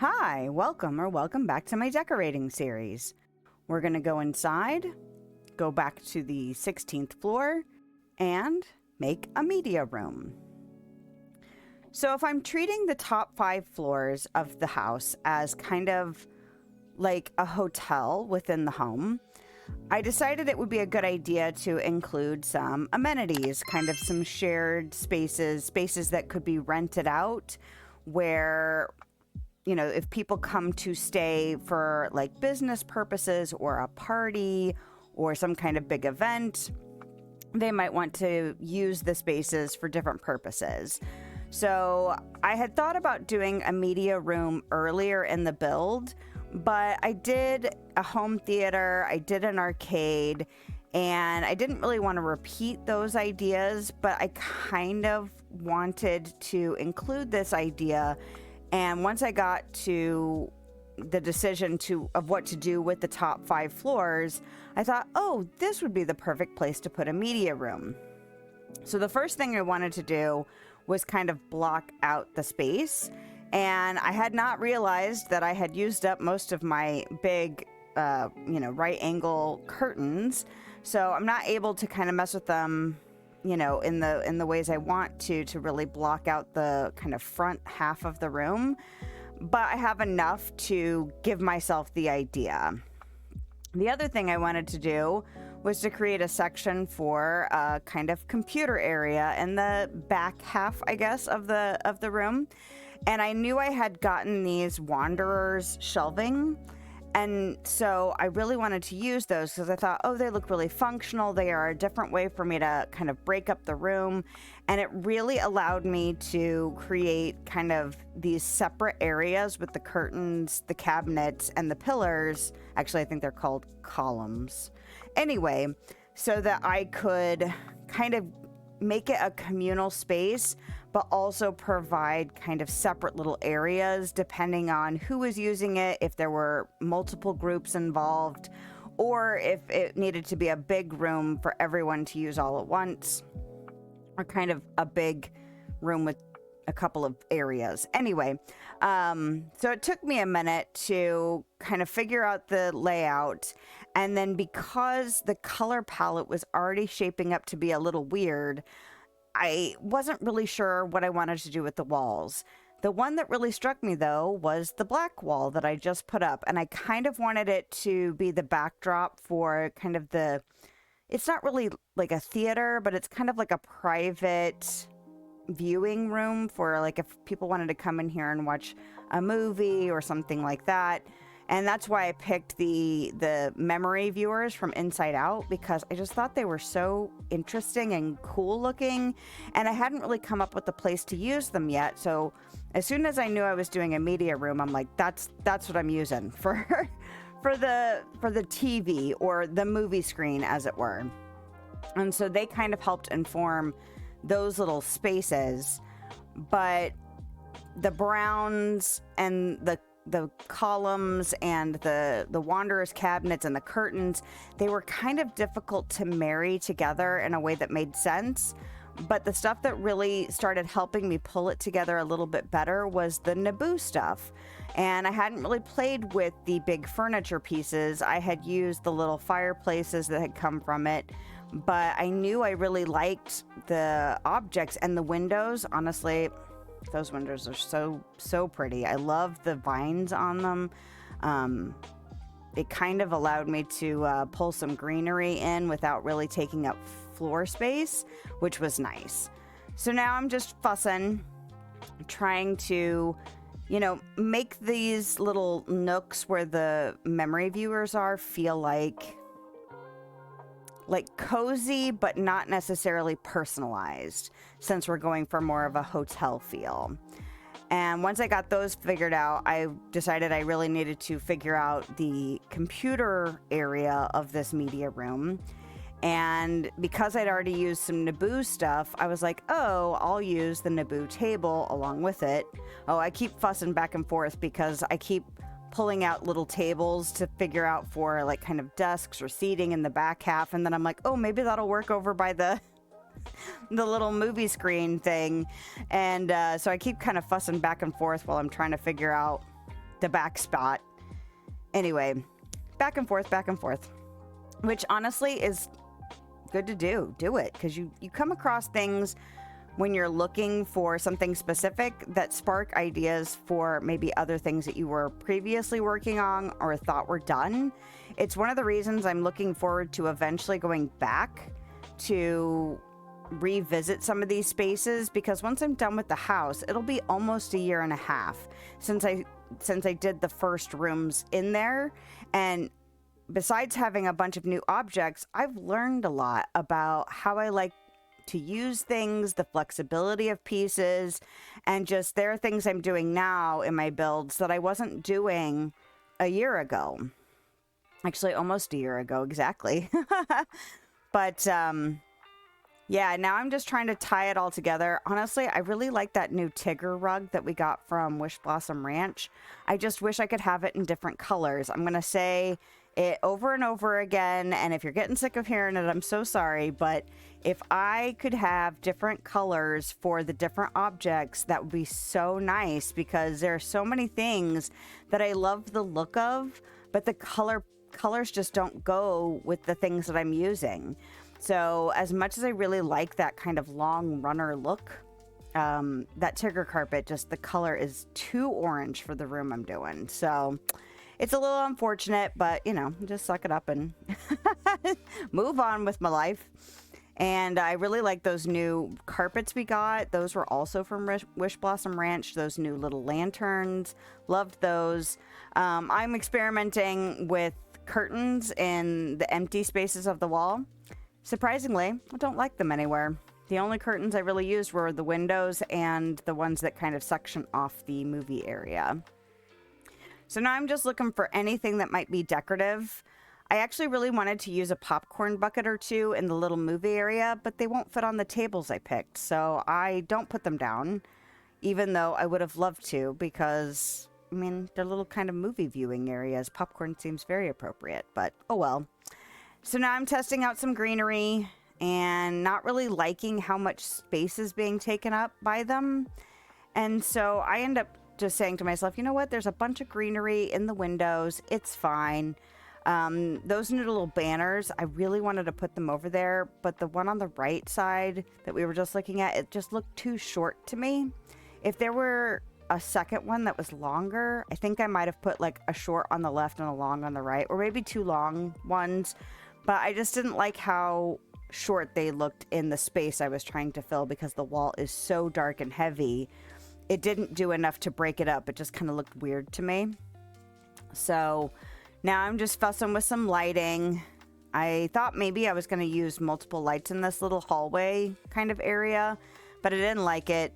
Hi, welcome back to my decorating series. We're going to go inside, go back to the 16th floor, and make a media room. So if I'm treating the top 5 floors of the house as kind of like a hotel within the home, I decided it would be a good idea to include some amenities, kind of some shared spaces that could be rented out where, you know, if people come to stay for like business purposes or a party or some kind of big event, they might want to use the spaces for different purposes. So I had thought about doing a media room earlier in the build, but I did a home theater, I did an arcade, and I didn't really want to repeat those ideas, but I kind of wanted to include this idea. And once I got to the decision of what to do with the top 5 floors, I thought, oh, this would be the perfect place to put a media room. So the first thing I wanted to do was kind of block out the space. And I had not realized that I had used up most of my big, right angle curtains. So I'm not able to kind of mess with them, in the ways I want to really block out the kind of front half of the room. But I have enough to give myself the idea. The other thing I wanted to do was to create a section for a kind of computer area in the back half, I guess, of the room. And I knew I had gotten these Wanderers shelving. And so I really wanted to use those because I thought, oh, they look really functional. They are a different way for me to kind of break up the room. And it really allowed me to create kind of these separate areas with the curtains, the cabinets, and the pillars. Actually, I think they're called columns. Anyway, so that I could kind of make it a communal space, but also provide kind of separate little areas depending on who was using it, if there were multiple groups involved, or if it needed to be a big room for everyone to use all at once, or kind of a big room with a couple of areas. Anyway, so it took me a minute to kind of figure out the layout. And then because the color palette was already shaping up to be a little weird, I wasn't really sure what I wanted to do with the walls. The one that really struck me, though, was the black wall that I just put up. And I kind of wanted it to be the backdrop for kind of it's not really like a theater, but it's kind of like a private viewing room for like if people wanted to come in here and watch a movie or something like that. And that's why I picked the memory viewers from Inside Out, because I just thought they were so interesting and cool looking, and I hadn't really come up with a place to use them yet. So as soon as I knew I was doing a media room, I'm like, that's what I'm using for the TV or the movie screen, as it were. And so they kind of helped inform those little spaces. But the browns and the columns and the Wanderers cabinets and the curtains, they were kind of difficult to marry together in a way that made sense. But the stuff that really started helping me pull it together a little bit better was the Naboo stuff. And I hadn't really played with the big furniture pieces. I had used the little fireplaces that had come from it, but I knew I really liked the objects and the windows. Honestly, those windows are so pretty. I love the vines on them. It kind of allowed me to pull some greenery in without really taking up floor space, which was nice. So now I'm just fussing, trying to, make these little nooks where the memory viewers are feel like cozy, but not necessarily personalized, since we're going for more of a hotel feel. And once I got those figured out, I decided I really needed to figure out the computer area of this media room. And because I'd already used some Naboo stuff, I was like, oh, I'll use the Naboo table along with it. Oh, I keep fussing back and forth because I keep pulling out little tables to figure out for like kind of desks or seating in the back half. And then I'm like, oh, maybe that'll work over by the little movie screen thing. And so I keep kind of fussing back and forth while I'm trying to figure out the back spot. Anyway, back and forth, which honestly is good to do. Do it, because you come across things when you're looking for something specific that spark ideas for maybe other things that you were previously working on or thought were done. It's one of the reasons I'm looking forward to eventually going back to revisit some of these spaces, because once I'm done with the house, it'll be almost a year and a half since I did the first rooms in there. And besides having a bunch of new objects, I've learned a lot about how I like to use things, the flexibility of pieces, and just there are things I'm doing now in my builds that I wasn't doing a year ago. Actually, almost a year ago, exactly. But yeah, now I'm just trying to tie it all together. Honestly, I really like that new Tigger rug that we got from Wish Blossom Ranch. I just wish I could have it in different colors. I'm going to say it over and over again, and if you're getting sick of hearing it, I'm so sorry, but if I could have different colors for the different objects, that would be so nice, because there are so many things that I love the look of, but the colors just don't go with the things that I'm using. So as much as I really like that kind of long runner look, that Tigger carpet, just the color is too orange for the room I'm doing. So it's a little unfortunate, but you know, just suck it up and move on with my life. And I really like those new carpets we got. Those were also from Wish Blossom Ranch. Those new little lanterns. Loved those. I'm experimenting with curtains in the empty spaces of the wall. Surprisingly, I don't like them anywhere. The only curtains I really used were the windows and the ones that kind of suction off the movie area. So now I'm just looking for anything that might be decorative. I actually really wanted to use a popcorn bucket or two in the little movie area, but they won't fit on the tables I picked, so I don't put them down, even though I would have loved to, because, I mean, they're little kind of movie viewing areas. Popcorn seems very appropriate, but oh well. So now I'm testing out some greenery and not really liking how much space is being taken up by them. And so I end up just saying to myself, you know what? There's a bunch of greenery in the windows. It's fine. Those new little banners, I really wanted to put them over there, but the one on the right side that we were just looking at, it just looked too short to me. If there were a second one that was longer, I think I might have put like a short on the left and a long on the right, or maybe two long ones. But I just didn't like how short they looked in the space I was trying to fill, because the wall is so dark and heavy. It didn't do enough to break it up. It just kind of looked weird to me. So now I'm just fussing with some lighting. I thought maybe I was going to use multiple lights in this little hallway kind of area, but I didn't like it.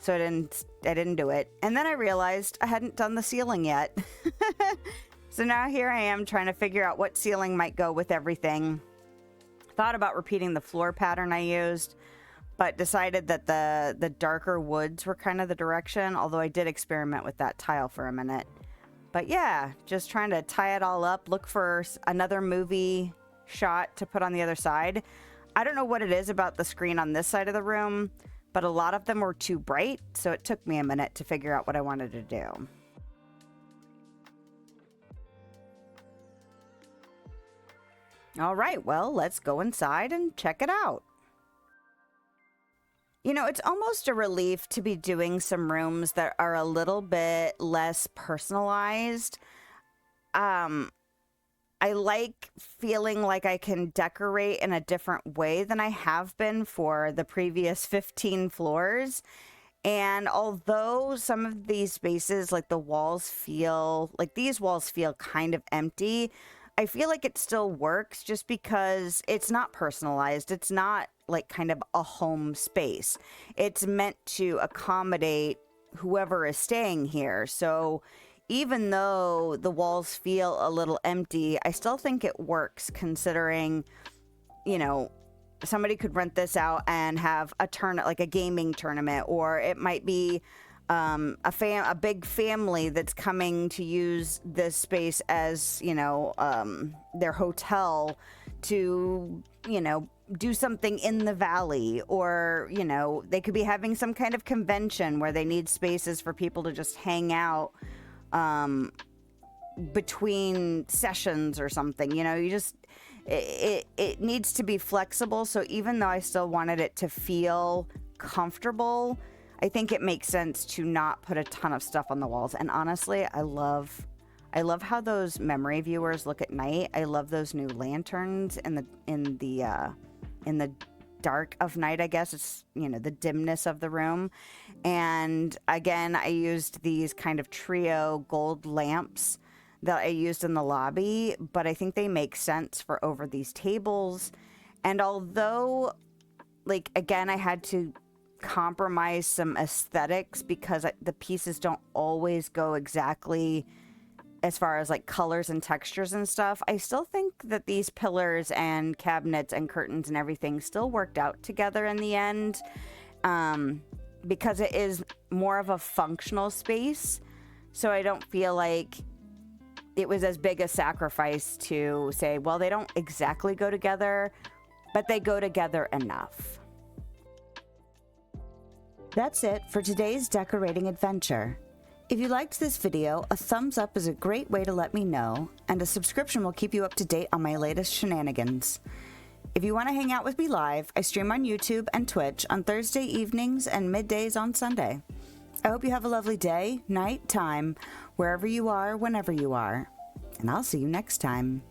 So I didn't do it. And then I realized I hadn't done the ceiling yet. So now here I am trying to figure out what ceiling might go with everything. Thought about repeating the floor pattern I used, but decided that the darker woods were kind of the direction, although I did experiment with that tile for a minute. But yeah, just trying to tie it all up, look for another movie shot to put on the other side. I don't know what it is about the screen on this side of the room, but a lot of them were too bright, so it took me a minute to figure out what I wanted to do. All right, well, let's go inside and check it out. You know, it's almost a relief to be doing some rooms that are a little bit less personalized. I like feeling like I can decorate in a different way than I have been for the previous 15 floors. And although some of these spaces, like the walls feel, like these walls feel kind of empty, I feel like it still works just because it's not personalized. It's not like kind of a home space. It's meant to accommodate whoever is staying here. So even though the walls feel a little empty, I still think it works, considering, you know, somebody could rent this out and have a like a gaming tournament, or it might be a big family that's coming to use this space as, you know, their hotel to, you know, do something in the valley, or, you know, they could be having some kind of convention where they need spaces for people to just hang out between sessions or something. You know, you just, it needs to be flexible. So even though I still wanted it to feel comfortable, I think it makes sense to not put a ton of stuff on the walls. And honestly, I love how those memory viewers look at night. I love those new lanterns in the dark of night, I guess. It's, you know, the dimness of the room. And again, I used these kind of trio gold lamps that I used in the lobby, but I think they make sense for over these tables. And although, like, again, I had to compromise some aesthetics because the pieces don't always go exactly as far as like colors and textures and stuff, I still think that these pillars and cabinets and curtains and everything still worked out together in the end, because it is more of a functional space. So I don't feel like it was as big a sacrifice to say, well, they don't exactly go together, but they go together enough. That's it for today's decorating adventure. If you liked this video, a thumbs up is a great way to let me know, and a subscription will keep you up to date on my latest shenanigans. If you want to hang out with me live, I stream on YouTube and Twitch on Thursday evenings and middays on Sunday. I hope you have a lovely day, night, time, wherever you are, whenever you are, and I'll see you next time.